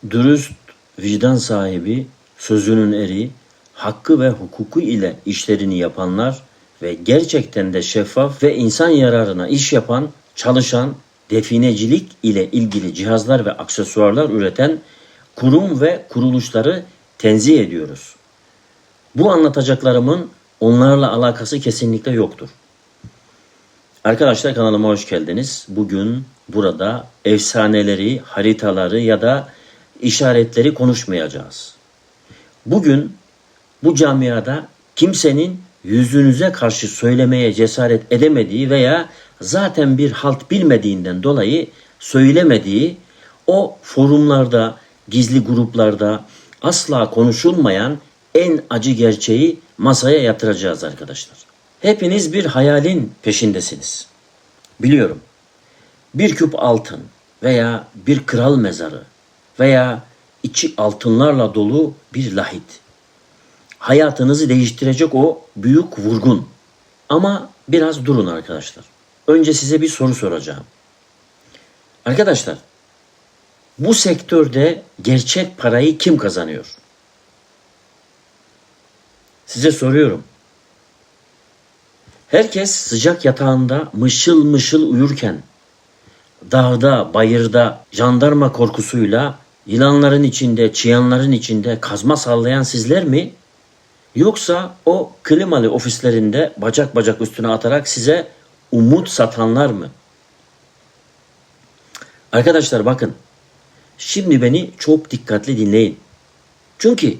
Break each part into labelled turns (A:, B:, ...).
A: Dürüst, vicdan sahibi, sözünün eri, hakkı ve hukuku ile işlerini yapanlar ve gerçekten de şeffaf ve insan yararına iş yapan, çalışan, definecilik ile ilgili cihazlar ve aksesuarlar üreten kurum ve kuruluşları tenzih ediyoruz. Bu anlatacaklarımın onlarla alakası kesinlikle yoktur. Arkadaşlar kanalıma hoş geldiniz. Bugün burada efsaneleri, haritaları ya da işaretleri konuşmayacağız. Bugün bu camiada kimsenin yüzünüze karşı söylemeye cesaret edemediği veya zaten bir halt bilmediğinden dolayı söylemediği o forumlarda, gizli gruplarda asla konuşulmayan en acı gerçeği masaya yatıracağız arkadaşlar. Hepiniz bir hayalin peşindesiniz. Biliyorum. Bir küp altın veya bir kral mezarı veya içi altınlarla dolu bir lahit. Hayatınızı değiştirecek o büyük vurgun. Ama biraz durun arkadaşlar. Önce size bir soru soracağım. Arkadaşlar, bu sektörde gerçek parayı kim kazanıyor? Size soruyorum. Herkes sıcak yatağında mışıl mışıl uyurken, dağda, bayırda, jandarma korkusuyla, yılanların içinde, çıyanların içinde kazma sallayan sizler mi? Yoksa o klimalı ofislerinde bacak bacak üstüne atarak size umut satanlar mı? Arkadaşlar bakın, şimdi beni çok dikkatli dinleyin. Çünkü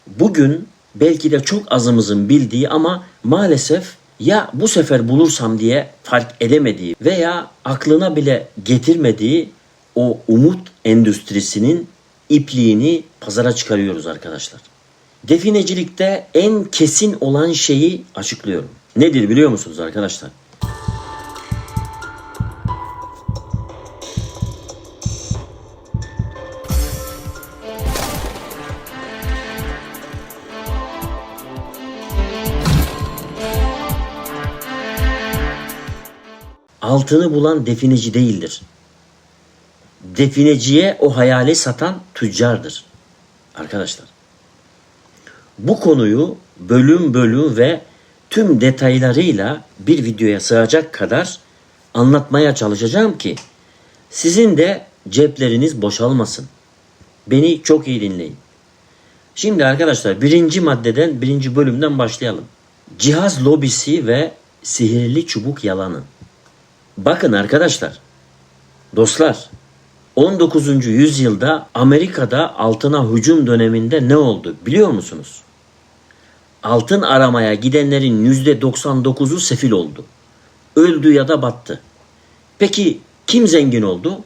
A: bugün belki de çok azımızın bildiği ama maalesef ya bu sefer bulursam diye fark edemediği veya aklına bile getirmediği o umut endüstrisinin ipliğini pazara çıkarıyoruz arkadaşlar. Definecilikte en kesin olan şeyi açıklıyorum. Nedir biliyor musunuz arkadaşlar? Altını bulan defineci değildir. Defineciye o hayali satan tüccardır. Arkadaşlar, bu konuyu bölüm bölüm ve tüm detaylarıyla bir videoya sığacak kadar anlatmaya çalışacağım ki sizin de cepleriniz boşalmasın. Beni çok iyi dinleyin. Şimdi arkadaşlar birinci bölümden başlayalım. Cihaz lobisi ve sihirli çubuk yalanı. Bakın arkadaşlar, dostlar, 19. yüzyılda Amerika'da altına hücum döneminde ne oldu biliyor musunuz? Altın aramaya gidenlerin %99'u sefil oldu. Öldü ya da battı. Peki kim zengin oldu?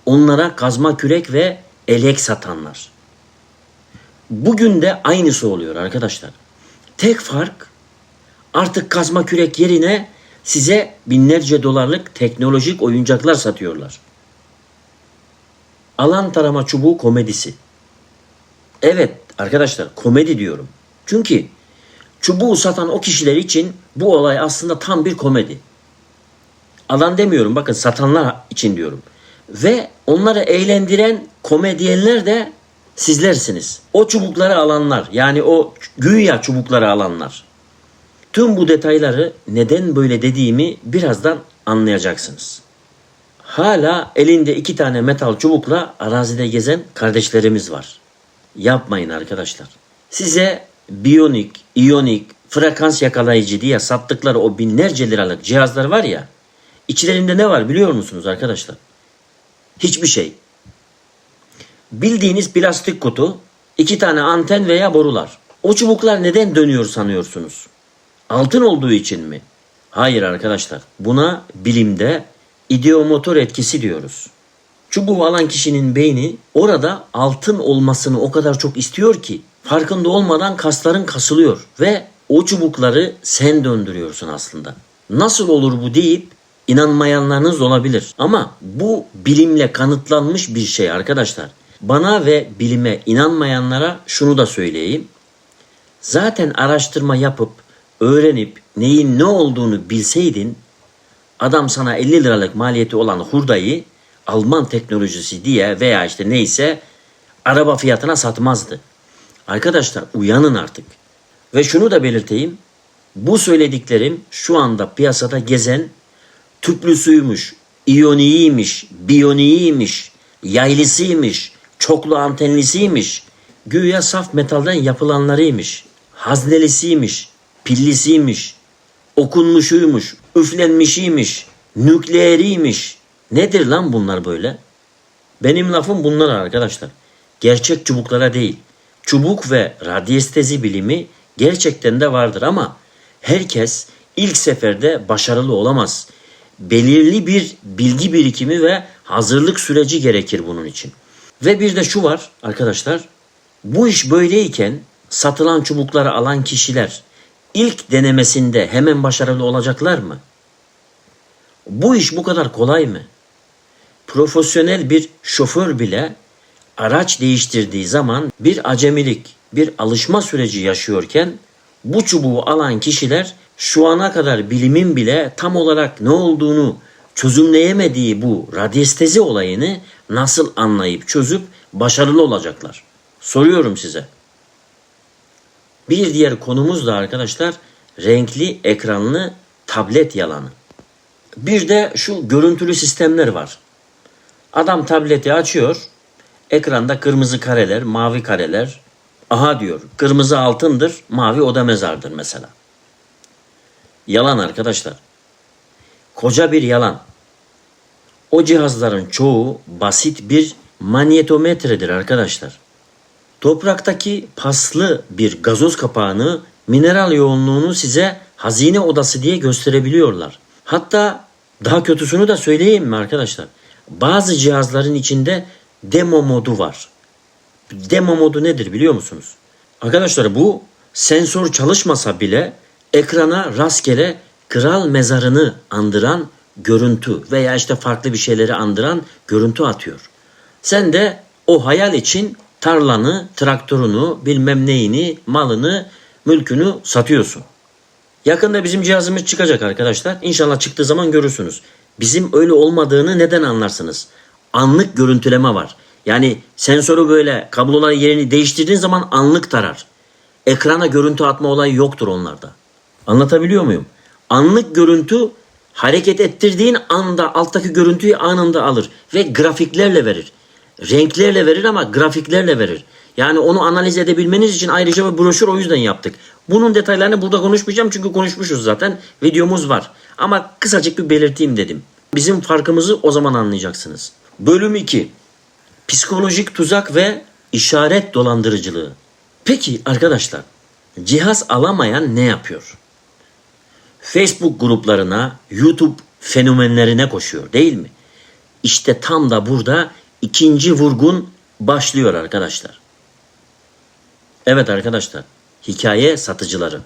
A: Onlara kazma kürek ve elek satanlar. Bugün de aynısı oluyor arkadaşlar. Tek fark artık kazma kürek yerine size binlerce dolarlık teknolojik oyuncaklar satıyorlar. Alan tarama çubuğu komedisi. Evet arkadaşlar, komedi diyorum. Çünkü çubuğu satan o kişiler için bu olay aslında tam bir komedi. Alan demiyorum, bakın satanlar için diyorum. Ve onları eğlendiren komedyenler de sizlersiniz. O çubukları alanlar, yani o güya çubukları alanlar. Tüm bu detayları neden böyle dediğimi birazdan anlayacaksınız. Hala elinde 2 tane metal çubukla arazide gezen kardeşlerimiz var. Yapmayın arkadaşlar. Size biyonik, iyonik, frekans yakalayıcı diye sattıkları o binlerce liralık cihazlar var ya, içlerinde ne var biliyor musunuz arkadaşlar? Hiçbir şey. Bildiğiniz plastik kutu, 2 tane anten veya borular. O çubuklar neden dönüyor sanıyorsunuz? Altın olduğu için mi? Hayır arkadaşlar. Buna bilimde ideomotor etkisi diyoruz. Çubuğu alan kişinin beyni orada altın olmasını o kadar çok istiyor ki farkında olmadan kasların kasılıyor ve o çubukları sen döndürüyorsun aslında. Nasıl olur bu deyip inanmayanlarınız olabilir. Ama bu bilimle kanıtlanmış bir şey arkadaşlar. Bana ve bilime inanmayanlara şunu da söyleyeyim. Zaten araştırma yapıp öğrenip neyin ne olduğunu bilseydin, adam sana 50 liralık maliyeti olan hurdayı Alman teknolojisi diye veya işte neyse araba fiyatına satmazdı. Arkadaşlar uyanın artık. Ve şunu da belirteyim. Bu söylediklerim şu anda piyasada gezen tüplüsüymüş, iyoniymiş, biyoniymiş, yaylısıymış, çoklu antenlisiymiş, güya saf metalden yapılanlarıymış, haznelisiymiş, pillisiymiş, okunmuşuymuş, üflenmişiymiş, nükleeriymiş. Nedir lan bunlar böyle? Benim lafım bunlar arkadaşlar. Gerçek çubuklara değil. Çubuk ve radyestezi bilimi gerçekten de vardır ama herkes ilk seferde başarılı olamaz. Belirli bir bilgi birikimi ve hazırlık süreci gerekir bunun için. Ve bir de şu var arkadaşlar. Bu iş böyleyken satılan çubukları alan kişiler ilk denemesinde hemen başarılı olacaklar mı? Bu iş bu kadar kolay mı? Profesyonel bir şoför bile araç değiştirdiği zaman bir acemilik, bir alışma süreci yaşıyorken bu çubuğu alan kişiler şu ana kadar bilimin bile tam olarak ne olduğunu çözümleyemediği bu radyestezi olayını nasıl anlayıp çözüp başarılı olacaklar? Soruyorum size. Bir diğer konumuz da arkadaşlar renkli ekranlı tablet yalanı. Bir de şu görüntülü sistemler var. Adam tableti açıyor. Ekranda kırmızı kareler, mavi kareler. Aha diyor, kırmızı altındır, mavi oda mezardır mesela. Yalan arkadaşlar. Koca bir yalan. O cihazların çoğu basit bir manyetometredir arkadaşlar. Topraktaki paslı bir gazoz kapağını mineral yoğunluğunu size hazine odası diye gösterebiliyorlar. Hatta daha kötüsünü de söyleyeyim mi arkadaşlar? Bazı cihazların içinde demo modu var. Demo modu nedir biliyor musunuz? Arkadaşlar bu sensör çalışmasa bile ekrana rastgele kral mezarını andıran görüntü veya işte farklı bir şeyleri andıran görüntü atıyor. Sen de o hayal için tarlanı, traktörünü, bilmem neyini, malını, mülkünü satıyorsun. Yakında bizim cihazımız çıkacak arkadaşlar. İnşallah çıktığı zaman görürsünüz. Bizim öyle olmadığını neden anlarsınız? Anlık görüntüleme var. Yani sensörü böyle kabloların yerini değiştirdiğin zaman anlık tarar. Ekrana görüntü atma olayı yoktur onlarda. Anlatabiliyor muyum? Anlık görüntü hareket ettirdiğin anda alttaki görüntüyü anında alır ve grafiklerle verir. Renklerle verir ama grafiklerle verir. Yani onu analiz edebilmeniz için ayrıca bir broşür o yüzden yaptık. Bunun detaylarını burada konuşmayacağım çünkü konuşmuşuz zaten. Videomuz var. Ama kısacık bir belirteyim dedim. Bizim farkımızı o zaman anlayacaksınız. Bölüm 2. Psikolojik tuzak ve işaret dolandırıcılığı. Peki arkadaşlar, cihaz alamayan ne yapıyor? Facebook gruplarına, YouTube fenomenlerine koşuyor değil mi? İşte tam da burada ikinci vurgun başlıyor arkadaşlar. Evet arkadaşlar, hikaye satıcıları.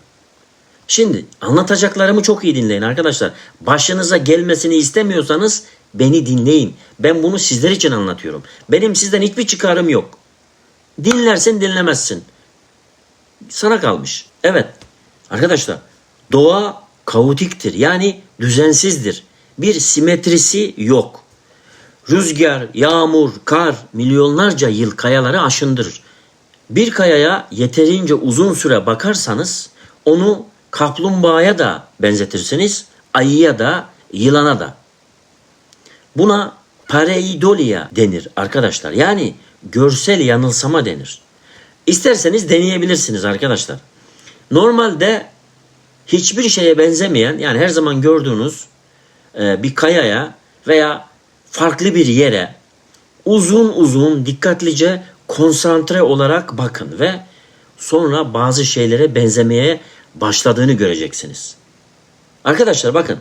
A: Şimdi anlatacaklarımı çok iyi dinleyin arkadaşlar. Başınıza gelmesini istemiyorsanız beni dinleyin. Ben bunu sizler için anlatıyorum. Benim sizden hiçbir çıkarım yok. Dinlersin dinlemezsin. Sana kalmış. Evet arkadaşlar, doğa kaotiktir. Yani düzensizdir. Bir simetrisi yok. Rüzgar, yağmur, kar milyonlarca yıl kayaları aşındırır. Bir kayaya yeterince uzun süre bakarsanız onu kaplumbağaya da benzetirsiniz, ayıya da, yılana da. Buna pareidolia denir arkadaşlar. Yani görsel yanılsama denir. İsterseniz deneyebilirsiniz arkadaşlar. Normalde hiçbir şeye benzemeyen, yani her zaman gördüğünüz bir kayaya veya farklı bir yere uzun uzun dikkatlice konsantre olarak bakın ve sonra bazı şeylere benzemeye başladığını göreceksiniz. Arkadaşlar bakın,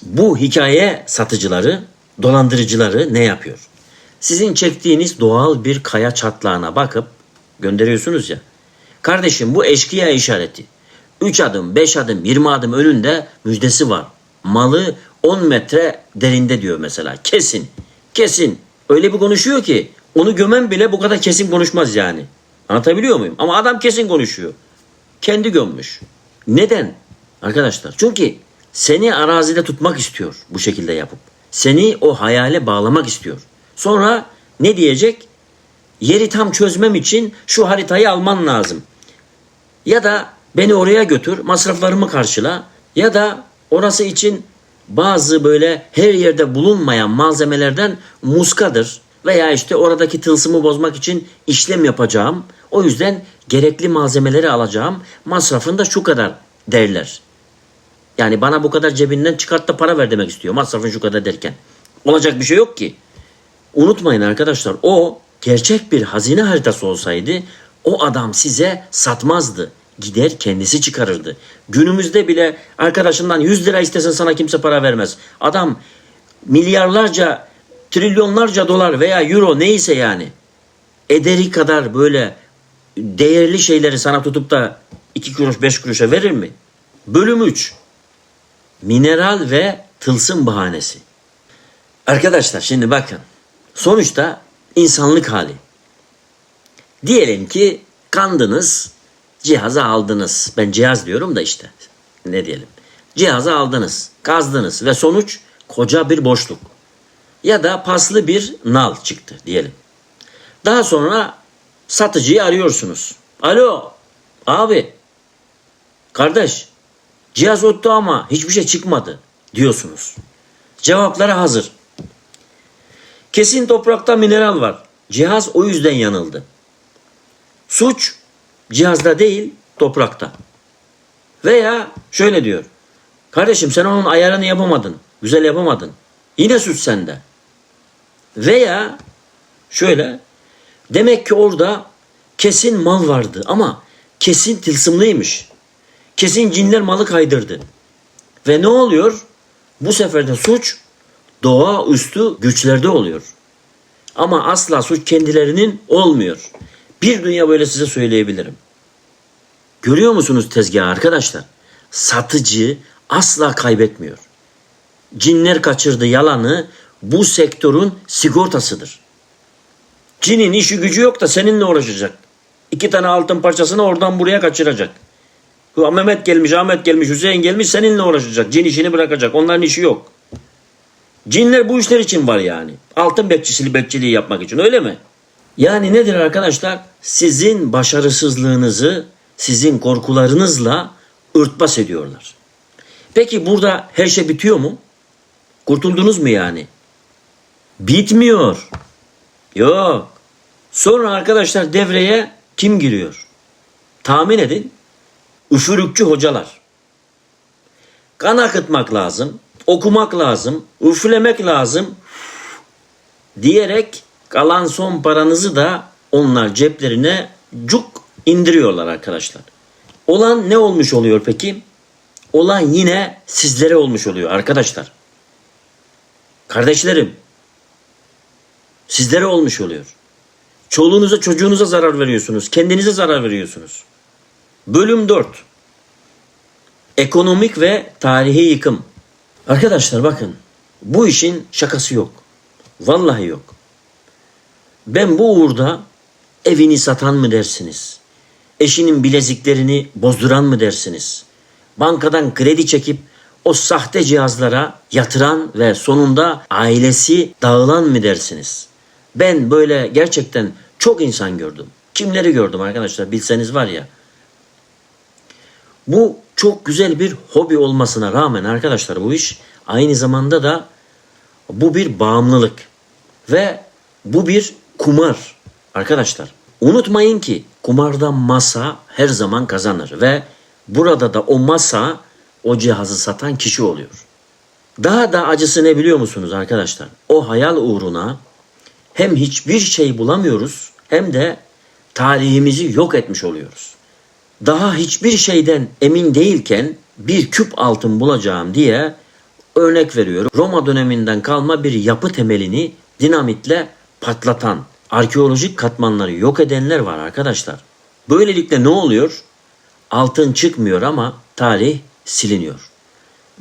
A: bu hikaye satıcıları, dolandırıcıları ne yapıyor? Sizin çektiğiniz doğal bir kaya çatlağına bakıp gönderiyorsunuz ya. Kardeşim bu eşkıya işareti. 3 adım, 5 adım, 20 adım önünde müjdesi var. Malı 10 metre derinde diyor mesela. Kesin, kesin. Öyle bir konuşuyor ki onu gömen bile bu kadar kesin konuşmaz yani. Anlatabiliyor muyum? Ama adam kesin konuşuyor. Kendi gömmüş. Neden? Arkadaşlar çünkü seni arazide tutmak istiyor bu şekilde yapıp. Seni o hayale bağlamak istiyor. Sonra ne diyecek? yeri tam çözmem için şu haritayı alman lazım. Ya da beni oraya götür, masraflarımı karşıla. Ya da orası için bazı böyle her yerde bulunmayan malzemelerden muskadır. Veya işte oradaki tılsımı bozmak için işlem yapacağım. O yüzden gerekli malzemeleri alacağım. Masrafın da şu kadar derler. Yani bana bu kadar cebinden çıkart da para ver demek istiyor. Masrafın şu kadar derken. Olacak bir şey yok ki. Unutmayın arkadaşlar, o gerçek bir hazine haritası olsaydı o adam size satmazdı. Gider kendisi çıkarırdı. Günümüzde bile arkadaşından 100 lira istesen sana kimse para vermez. Adam milyarlarca, trilyonlarca dolar veya euro neyse yani ederi kadar böyle değerli şeyleri sana tutup da 2 kuruş 5 kuruşa verir mi? Bölüm 3. Mineral ve tılsım bahanesi. Arkadaşlar şimdi bakın. Sonuçta insanlık hali. Diyelim ki kandınız, cihazı aldınız. Ben cihaz diyorum da işte. Ne diyelim? Cihazı aldınız, kazdınız ve sonuç koca bir boşluk. Ya da paslı bir nal çıktı diyelim. Daha sonra satıcıyı arıyorsunuz. Alo abi, kardeş, cihaz öttü ama hiçbir şey çıkmadı diyorsunuz. Cevapları hazır. Kesin toprakta mineral var. Cihaz o yüzden yanıldı. Suç cihazda değil, toprakta. Veya şöyle diyor. Kardeşim sen onun ayarını yapamadın. Güzel yapamadın. Yine suç sende. Veya şöyle. Demek ki orada kesin mal vardı ama kesin tılsımlıymış. Kesin cinler malı kaydırdı. Ve ne oluyor? Bu sefer de suç doğaüstü güçlerde oluyor. Ama asla suç kendilerinin olmuyor. Bir dünya böyle size söyleyebilirim. Görüyor musunuz tezgahı arkadaşlar? Satıcı asla kaybetmiyor. Cinler kaçırdı yalanı bu sektörün sigortasıdır. Cinin işi gücü yok da seninle uğraşacak. 2 tane altın parçasını oradan buraya kaçıracak. Mehmet gelmiş, Ahmet gelmiş, Hüseyin gelmiş seninle uğraşacak. Cin işini bırakacak. Onların işi yok. Cinler bu işler için var yani. Altın bekçiliği yapmak için, öyle mi? Yani nedir arkadaşlar? Sizin başarısızlığınızı sizin korkularınızla örtbas ediyorlar. Peki burada her şey bitiyor mu? Kurtuldunuz mu yani? Bitmiyor. Yok. Sonra arkadaşlar devreye kim giriyor? Tahmin edin. Üfürükçü hocalar. Kan akıtmak lazım, okumak lazım, üflemek lazım diyerek kalan son paranızı da onlar ceplerine cuk indiriyorlar arkadaşlar. Olan ne olmuş oluyor peki? Olan yine sizlere olmuş oluyor arkadaşlar. Kardeşlerim, sizlere olmuş oluyor. Çoluğunuza çocuğunuza zarar veriyorsunuz, kendinize zarar veriyorsunuz. Bölüm 4. Ekonomik ve tarihi yıkım. Arkadaşlar bakın, bu işin şakası yok. Vallahi yok. Ben bu uğurda evini satan mı dersiniz? Eşinin bileziklerini bozduran mı dersiniz? Bankadan kredi çekip o sahte cihazlara yatıran ve sonunda ailesi dağılan mı dersiniz? Ben böyle gerçekten çok insan gördüm. Kimleri gördüm arkadaşlar bilseniz var ya. Bu çok güzel bir hobi olmasına rağmen arkadaşlar bu iş aynı zamanda da bu bir bağımlılık ve bu bir kumar arkadaşlar. Unutmayın ki kumarda masa her zaman kazanır ve burada da o masa o cihazı satan kişi oluyor. Daha da acısı ne biliyor musunuz arkadaşlar? O hayal uğruna hem hiçbir şey bulamıyoruz hem de tarihimizi yok etmiş oluyoruz. Daha hiçbir şeyden emin değilken bir küp altın bulacağım diye örnek veriyorum. Roma döneminden kalma bir yapı temelini dinamitle patlatan, arkeolojik katmanları yok edenler var arkadaşlar. Böylelikle ne oluyor? Altın çıkmıyor ama tarih siliniyor.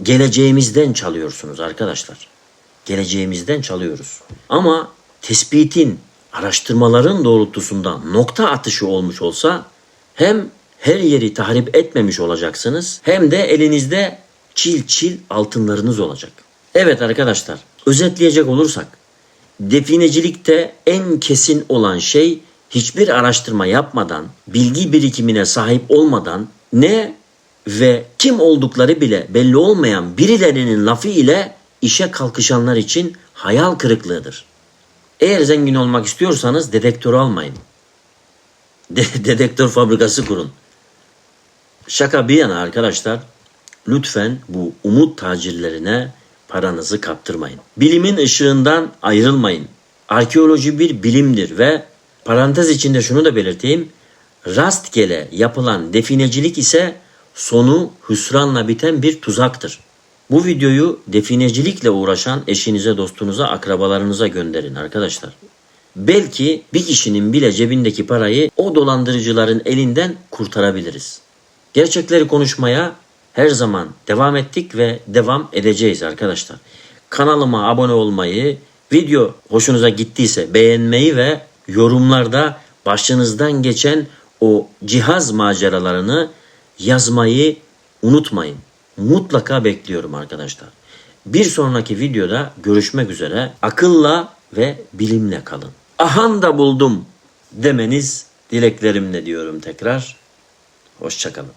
A: Geleceğimizden çalıyorsunuz arkadaşlar. Geleceğimizden çalıyoruz. Ama tespitin, araştırmaların doğrultusunda nokta atışı olmuş olsa hem her yeri tahrip etmemiş olacaksınız hem de elinizde çil çil altınlarınız olacak. Evet arkadaşlar, özetleyecek olursak definecilikte en kesin olan şey hiçbir araştırma yapmadan, bilgi birikimine sahip olmadan ne ve kim oldukları bile belli olmayan birilerinin lafı ile işe kalkışanlar için hayal kırıklığıdır. Eğer zengin olmak istiyorsanız dedektör almayın. Dedektör fabrikası kurun. Şaka bir yana arkadaşlar, lütfen bu umut tacirlerine paranızı kaptırmayın. Bilimin ışığından ayrılmayın. Arkeoloji bir bilimdir ve parantez içinde şunu da belirteyim. Rastgele yapılan definecilik ise sonu hüsranla biten bir tuzaktır. Bu videoyu definecilikle uğraşan eşinize, dostunuza, akrabalarınıza gönderin arkadaşlar. Belki bir kişinin bile cebindeki parayı o dolandırıcıların elinden kurtarabiliriz. Gerçekleri konuşmaya her zaman devam ettik ve devam edeceğiz arkadaşlar. Kanalıma abone olmayı, video hoşunuza gittiyse beğenmeyi ve yorumlarda başınızdan geçen o cihaz maceralarını yazmayı unutmayın. Mutlaka bekliyorum arkadaşlar. Bir sonraki videoda görüşmek üzere. Akılla ve bilimle kalın. Ahan da buldum demeniz dileklerimle diyorum tekrar. Hoşça kalın.